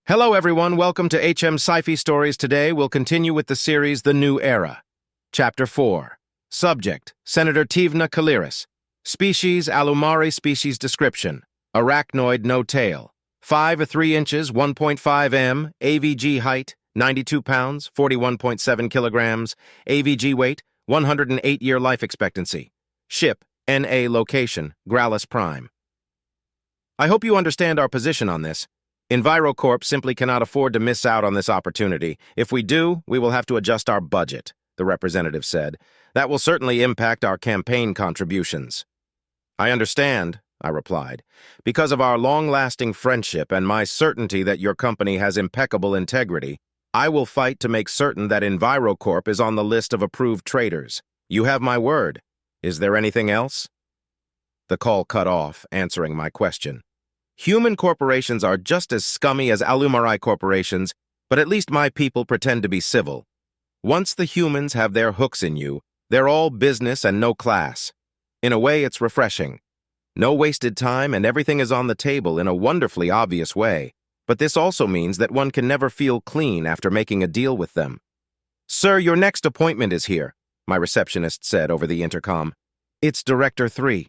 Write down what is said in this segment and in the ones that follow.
Hello, everyone. Welcome to Sci-Fi Stories. Today, we'll continue with the series The New Era. Chapter 4. Subject, Senator Tivna Kaliris. Species, Alumari species description. Arachnoid, no tail. 5 or 3 inches, 1.5 m, AVG height, 92 pounds, 41.7 kilograms, AVG weight, 108-year life expectancy. Ship, NA location, Gralis Prime. I hope you understand our position on this. EnviroCorp simply cannot afford to miss out on this opportunity. If we do, we will have to adjust our budget, the representative said. That will certainly impact our campaign contributions. I understand, I replied. Because of our long-lasting friendship and my certainty that your company has impeccable integrity, I will fight to make certain that EnviroCorp is on the list of approved traders. You have my word. Is there anything else? The call cut off, answering my question. Human corporations are just as scummy as Alumari corporations, but at least my people pretend to be civil. Once the humans have their hooks in you, they're all business and no class. In a way, it's refreshing. No wasted time and everything is on the table in a wonderfully obvious way, but this also means that one can never feel clean after making a deal with them. Sir, your next appointment is here, my receptionist said over the intercom. It's Director 3.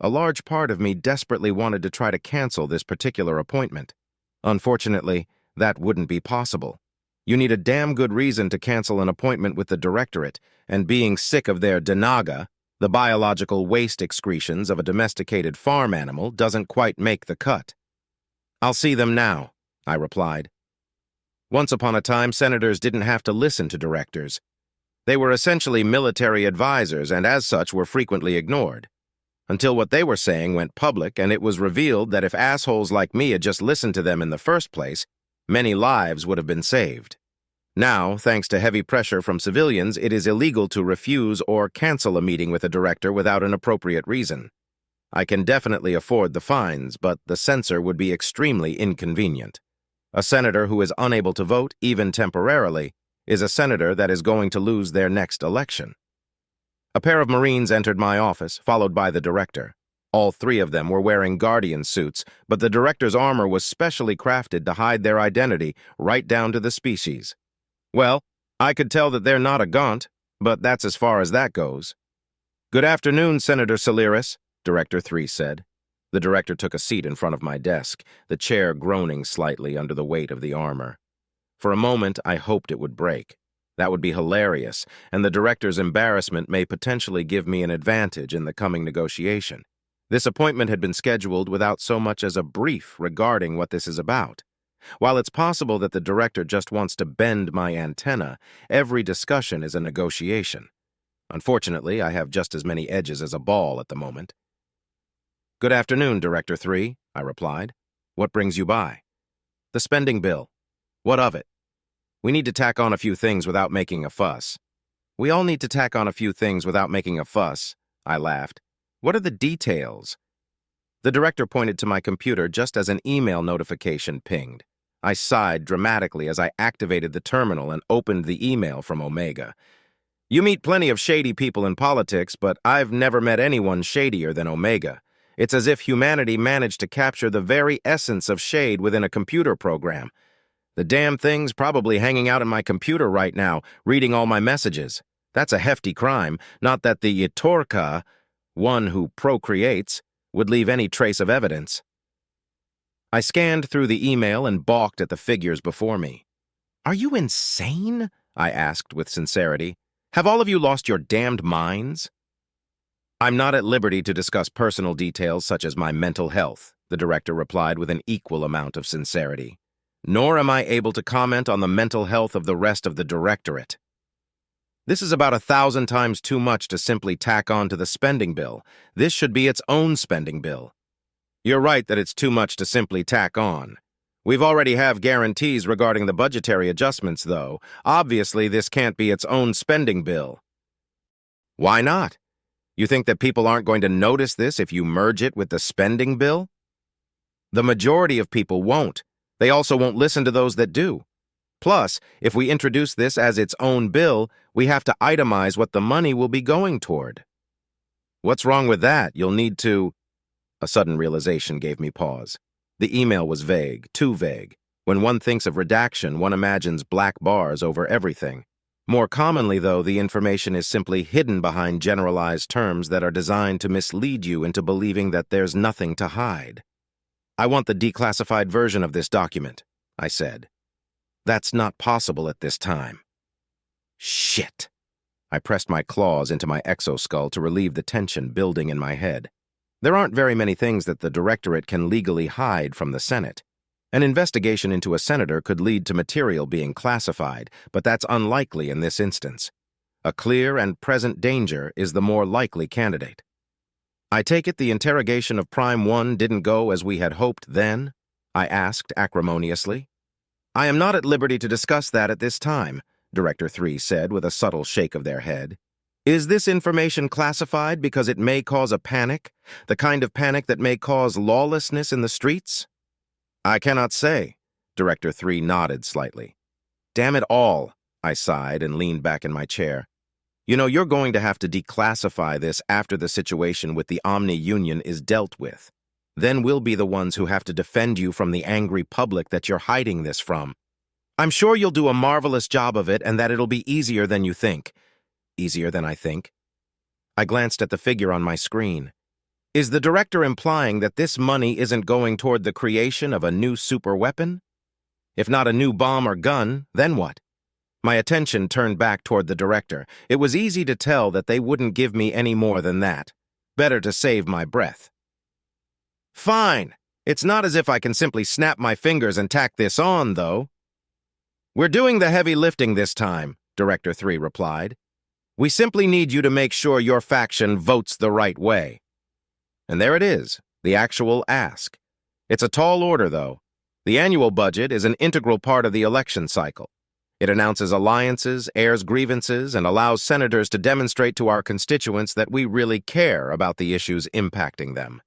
A large part of me desperately wanted to try to cancel this particular appointment. Unfortunately, that wouldn't be possible. You need a damn good reason to cancel an appointment with the directorate, and being sick of their denaga, the biological waste excretions of a domesticated farm animal, doesn't quite make the cut. I'll see them now, I replied. Once upon a time, senators didn't have to listen to directors. They were essentially military advisors and as such were frequently ignored. Until what they were saying went public and it was revealed that if assholes like me had just listened to them in the first place, many lives would have been saved. Now, thanks to heavy pressure from civilians, it is illegal to refuse or cancel a meeting with a director without an appropriate reason. I can definitely afford the fines, but the censor would be extremely inconvenient. A senator who is unable to vote, even temporarily, is a senator that is going to lose their next election. A pair of Marines entered my office, followed by the director. All 3 of them were wearing Guardian suits, but the director's armor was specially crafted to hide their identity right down to the species. Well, I could tell that they're not a Gaunt, but that's as far as that goes. Good afternoon, Senator Kaliris, Director 3 said. The director took a seat in front of my desk, the chair groaning slightly under the weight of the armor. For a moment, I hoped it would break. That would be hilarious, and the director's embarrassment may potentially give me an advantage in the coming negotiation. This appointment had been scheduled without so much as a brief regarding what this is about. While it's possible that the director just wants to bend my antenna, every discussion is a negotiation. Unfortunately, I have just as many edges as a ball at the moment. Good afternoon, Director 3, I replied. What brings you by? The spending bill. What of it? We need to tack on a few things without making a fuss. We all need to tack on a few things without making a fuss, I laughed. What are the details? The director pointed to my computer just as an email notification pinged. I sighed dramatically as I activated the terminal and opened the email from Omega. You meet plenty of shady people in politics, but I've never met anyone shadier than Omega. It's as if humanity managed to capture the very essence of shade within a computer program. The damn thing's probably hanging out in my computer right now, reading all my messages. That's a hefty crime, not that the Itorka, one who procreates, would leave any trace of evidence. I scanned through the email and balked at the figures before me. Are you insane? I asked with sincerity. Have all of you lost your damned minds? I'm not at liberty to discuss personal details such as my mental health, the director replied with an equal amount of sincerity. Nor am I able to comment on the mental health of the rest of the directorate. This is about 1,000 times too much to simply tack on to the spending bill. This should be its own spending bill. You're right that it's too much to simply tack on. We've already have guarantees regarding the budgetary adjustments, though. Obviously, this can't be its own spending bill. Why not? You think that people aren't going to notice this if you merge it with the spending bill? The majority of people won't. They also won't listen to those that do. Plus, if we introduce this as its own bill, we have to itemize what the money will be going toward. What's wrong with that? You'll need to... A sudden realization gave me pause. The email was vague, too vague. When one thinks of redaction, one imagines black bars over everything. More commonly, though, the information is simply hidden behind generalized terms that are designed to mislead you into believing that there's nothing to hide. I want the declassified version of this document, I said. That's not possible at this time. Shit! I pressed my claws into my exoskull to relieve the tension building in my head. There aren't very many things that the Directorate can legally hide from the Senate. An investigation into a senator could lead to material being classified, but that's unlikely in this instance. A clear and present danger is the more likely candidate. I take it the interrogation of Prime 1 didn't go as we had hoped then? I asked acrimoniously. I am not at liberty to discuss that at this time, Director 3 said with a subtle shake of their head. Is this information classified because it may cause a panic, the kind of panic that may cause lawlessness in the streets? I cannot say, Director 3 nodded slightly. Damn it all, I sighed and leaned back in my chair. You know, you're going to have to declassify this after the situation with the Omni Union is dealt with. Then we'll be the ones who have to defend you from the angry public that you're hiding this from. I'm sure you'll do a marvelous job of it and that it'll be easier than you think. Easier than I think? I glanced at the figure on my screen. Is the director implying that this money isn't going toward the creation of a new superweapon? If not a new bomb or gun, then what? My attention turned back toward the director. It was easy to tell that they wouldn't give me any more than that. Better to save my breath. Fine. It's not as if I can simply snap my fingers and tack this on, though. We're doing the heavy lifting this time, Director 3 replied. We simply need you to make sure your faction votes the right way. And there it is, the actual ask. It's a tall order, though. The annual budget is an integral part of the election cycle. It announces alliances, airs grievances, and allows senators to demonstrate to our constituents that we really care about the issues impacting them.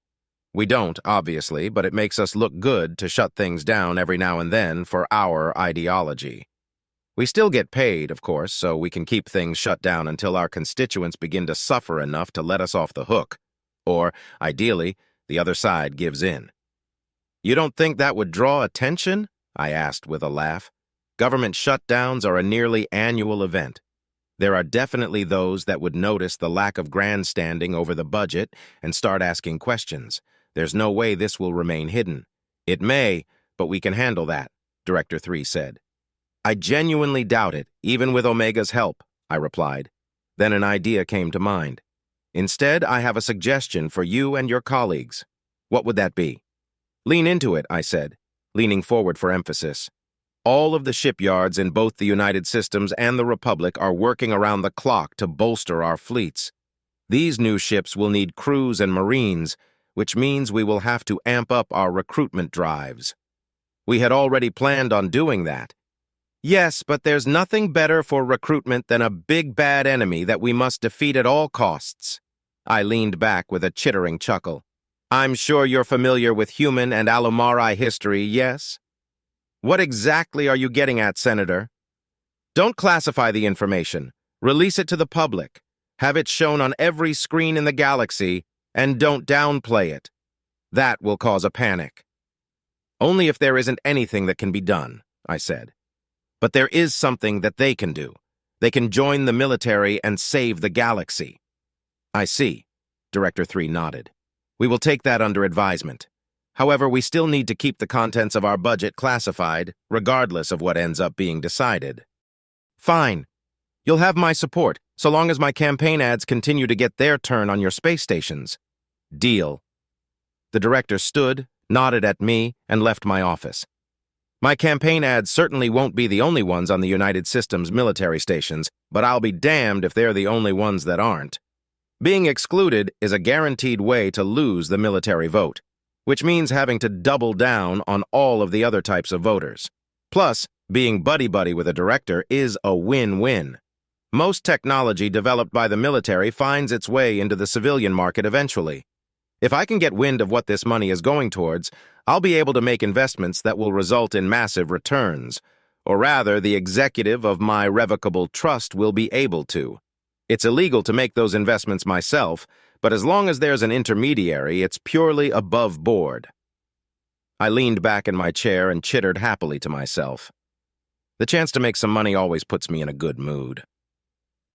We don't, obviously, but it makes us look good to shut things down every now and then for our ideology. We still get paid, of course, so we can keep things shut down until our constituents begin to suffer enough to let us off the hook. Or, ideally, the other side gives in. You don't think that would draw attention? I asked with a laugh. Government shutdowns are a nearly annual event. There are definitely those that would notice the lack of grandstanding over the budget and start asking questions. There's no way this will remain hidden. It may, but we can handle that, Director 3 said. I genuinely doubt it, even with Omega's help, I replied. Then an idea came to mind. Instead, I have a suggestion for you and your colleagues. What would that be? Lean into it, I said, leaning forward for emphasis. All of the shipyards in both the United Systems and the Republic are working around the clock to bolster our fleets. These new ships will need crews and Marines, which means we will have to amp up our recruitment drives. We had already planned on doing that. Yes, but there's nothing better for recruitment than a big bad enemy that we must defeat at all costs. I leaned back with a chittering chuckle. I'm sure you're familiar with human and Alumari history, yes? What exactly are you getting at, Senator? Don't classify the information. Release it to the public. Have it shown on every screen in the galaxy, and don't downplay it. That will cause a panic. Only if there isn't anything that can be done, I said. But there is something that they can do. They can join the military and save the galaxy. I see, Director 3 nodded. We will take that under advisement. However, we still need to keep the contents of our budget classified, regardless of what ends up being decided. Fine. You'll have my support, so long as my campaign ads continue to get their turn on your space stations. Deal. The director stood, nodded at me, and left my office. My campaign ads certainly won't be the only ones on the United Systems military stations, but I'll be damned if they're the only ones that aren't. Being excluded is a guaranteed way to lose the military vote, which means having to double down on all of the other types of voters. Plus, being buddy-buddy with a director is a win-win. Most technology developed by the military finds its way into the civilian market eventually. If I can get wind of what this money is going towards, I'll be able to make investments that will result in massive returns. Or rather, the executive of my revocable trust will be able to. It's illegal to make those investments myself, but as long as there's an intermediary, it's purely above board. I leaned back in my chair and chittered happily to myself. The chance to make some money always puts me in a good mood.